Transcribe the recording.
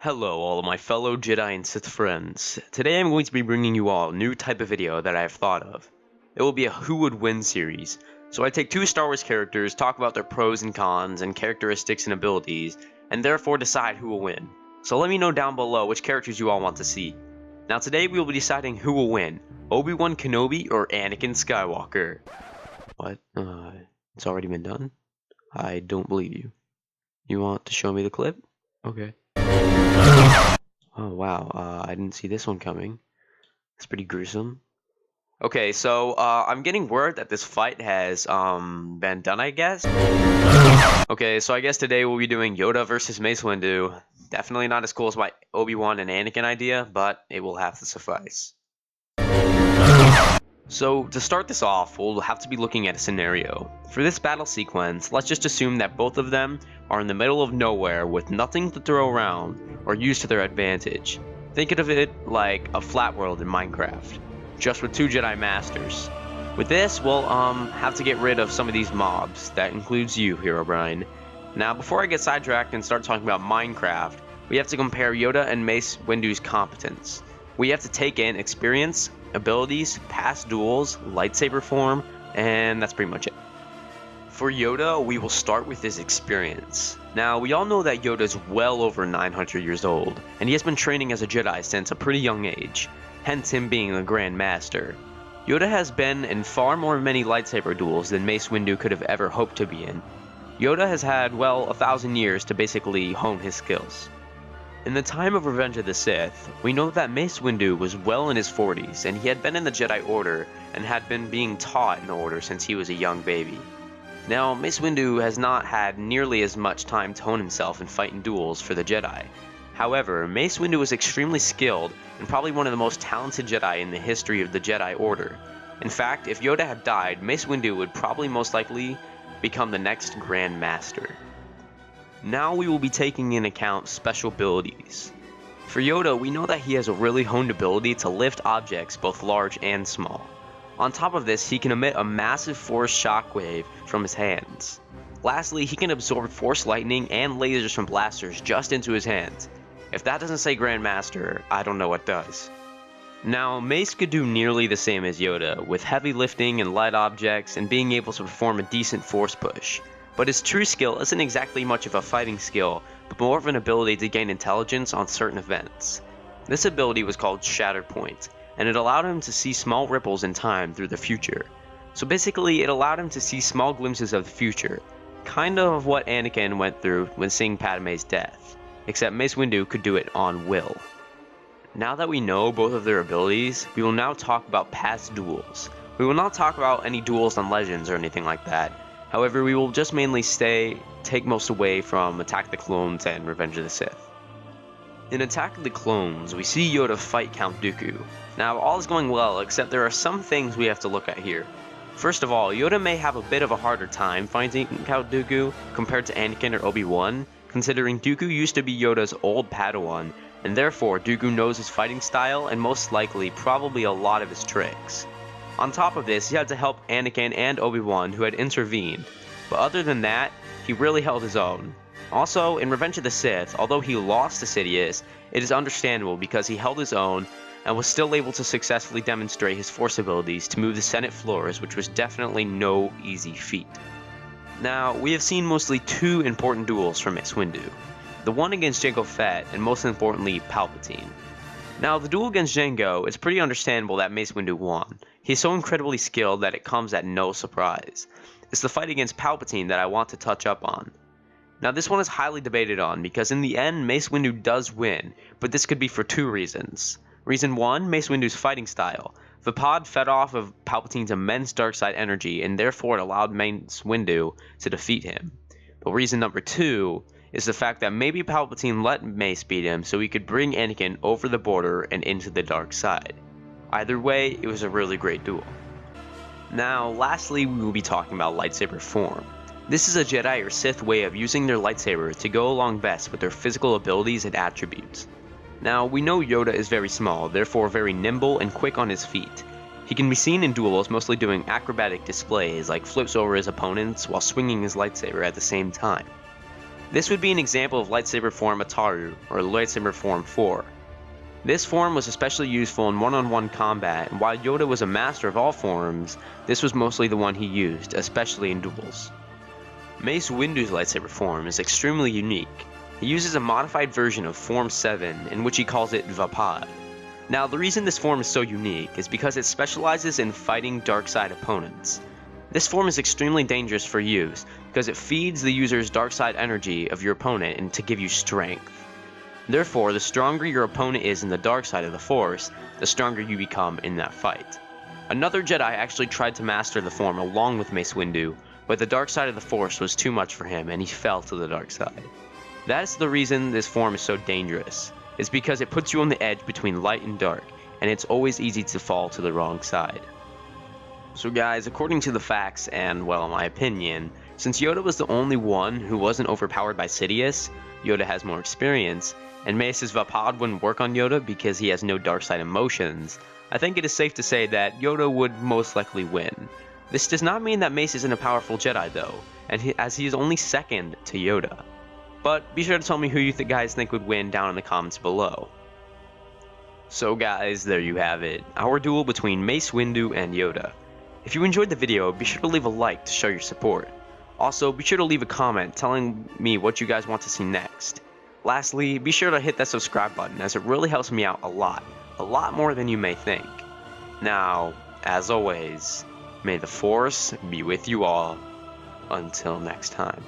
Hello all of my fellow Jedi and Sith friends. Today I'm going to be bringing you all a new type of video that I have thought of. It will be a Who Would Win series. So I take two Star Wars characters, talk about their pros and cons and characteristics and abilities, and therefore decide who will win. So let me know down below which characters you all want to see. Now today we will be deciding who will win, Obi-Wan Kenobi or Anakin Skywalker. What? It's already been done? I don't believe you. You want to show me the clip? Okay. Oh wow, I didn't see this one coming. It's pretty gruesome. Okay, so I'm getting word that this fight has been done, I guess. Okay, so I guess today we'll be doing Yoda versus Mace Windu. Definitely not as cool as my Obi-Wan and Anakin idea, but it will have to suffice. So to start this off, we'll have to be looking at a scenario. For this battle sequence, let's just assume that both of them are in the middle of nowhere with nothing to throw around or use to their advantage. Think of it like a flat world in Minecraft, just with two Jedi Masters. With this, we'll have to get rid of some of these mobs. That includes you, Hero Brian. Now, before I get sidetracked and start talking about Minecraft, we have to compare Yoda and Mace Windu's competence. We have to take in experience, abilities, past duels, lightsaber form, and that's pretty much it. For Yoda, we will start with his experience. Now, we all know that Yoda is well over 900 years old, and he has been training as a Jedi since a pretty young age, hence him being a Grand Master. Yoda has been in far more many lightsaber duels than Mace Windu could have ever hoped to be in. Yoda has had, well, 1,000 years to basically hone his skills. In the time of Revenge of the Sith, we know that Mace Windu was well in his 40s, and he had been in the Jedi Order and had been being taught in the Order since he was a young baby. Now, Mace Windu has not had nearly as much time to hone himself and fight in duels for the Jedi. However, Mace Windu was extremely skilled and probably one of the most talented Jedi in the history of the Jedi Order. In fact, if Yoda had died, Mace Windu would probably most likely become the next Grand Master. Now we will be taking into account special abilities. For Yoda, we know that he has a really honed ability to lift objects both large and small. On top of this, he can emit a massive force shockwave from his hands. Lastly, he can absorb force lightning and lasers from blasters just into his hands. If that doesn't say Grandmaster, I don't know what does. Now, Mace could do nearly the same as Yoda, with heavy lifting and light objects and being able to perform a decent force push. But his true skill isn't exactly much of a fighting skill, but more of an ability to gain intelligence on certain events. This ability was called Shatterpoint, and it allowed him to see small ripples in time through the future. So basically, it allowed him to see small glimpses of the future, kind of what Anakin went through when seeing Padme's death, except Mace Windu could do it on will. Now that we know both of their abilities, we will now talk about past duels. We will not talk about any duels on Legends or anything like that. However, we will just mainly take most away from Attack of the Clones and Revenge of the Sith. In Attack of the Clones, we see Yoda fight Count Dooku. Now, all is going well, except there are some things we have to look at here. First of all, Yoda may have a bit of a harder time fighting Count Dooku compared to Anakin or Obi-Wan, considering Dooku used to be Yoda's old Padawan, and therefore Dooku knows his fighting style and most likely probably a lot of his tricks. On top of this, he had to help Anakin and Obi-Wan who had intervened, but other than that, he really held his own. Also, in Revenge of the Sith, although he lost to Sidious, it is understandable because he held his own and was still able to successfully demonstrate his force abilities to move the Senate floors, which was definitely no easy feat. Now, we have seen mostly two important duels from Mace Windu. The one against Jango Fett, and most importantly, Palpatine. Now, the duel against Jango, it's pretty understandable that Mace Windu won. He's so incredibly skilled that it comes at no surprise. It's the fight against Palpatine that I want to touch up on. Now, this one is highly debated on because in the end, Mace Windu does win, but this could be for two reasons. Reason 1, Mace Windu's fighting style. The pod fed off of Palpatine's immense dark side energy and therefore it allowed Mace Windu to defeat him. But reason number 2 is the fact that maybe Palpatine let Mace beat him so he could bring Anakin over the border and into the dark side. Either way, it was a really great duel. Now, lastly, we will be talking about lightsaber form. This is a Jedi or Sith way of using their lightsaber to go along best with their physical abilities and attributes. Now, we know Yoda is very small, therefore very nimble and quick on his feet. He can be seen in duels mostly doing acrobatic displays like flips over his opponents while swinging his lightsaber at the same time. This would be an example of lightsaber form Ataru, or lightsaber form 4. This form was especially useful in one-on-one combat, and while Yoda was a master of all forms, this was mostly the one he used, especially in duels. Mace Windu's lightsaber form is extremely unique. He uses a modified version of Form 7, in which he calls it Vapad. Now, the reason this form is so unique is because it specializes in fighting dark side opponents. This form is extremely dangerous for use, because it feeds the user's dark side energy of your opponent and to give you strength. Therefore, the stronger your opponent is in the dark side of the Force, the stronger you become in that fight. Another Jedi actually tried to master the form along with Mace Windu, but the dark side of the Force was too much for him and he fell to the dark side. That is the reason this form is so dangerous. It's because it puts you on the edge between light and dark, and it's always easy to fall to the wrong side. So guys, according to the facts and, well, my opinion, since Yoda was the only one who wasn't overpowered by Sidious, Yoda has more experience, and Mace's Vapad wouldn't work on Yoda because he has no dark side emotions, I think it is safe to say that Yoda would most likely win. This does not mean that Mace isn't a powerful Jedi though, as he is only second to Yoda. But be sure to tell me who you guys think would win down in the comments below. So guys, there you have it, our duel between Mace Windu and Yoda. If you enjoyed the video, be sure to leave a like to show your support. Also, be sure to leave a comment telling me what you guys want to see next. Lastly, be sure to hit that subscribe button as it really helps me out a lot more than you may think. Now, as always, may the Force be with you all. Until next time.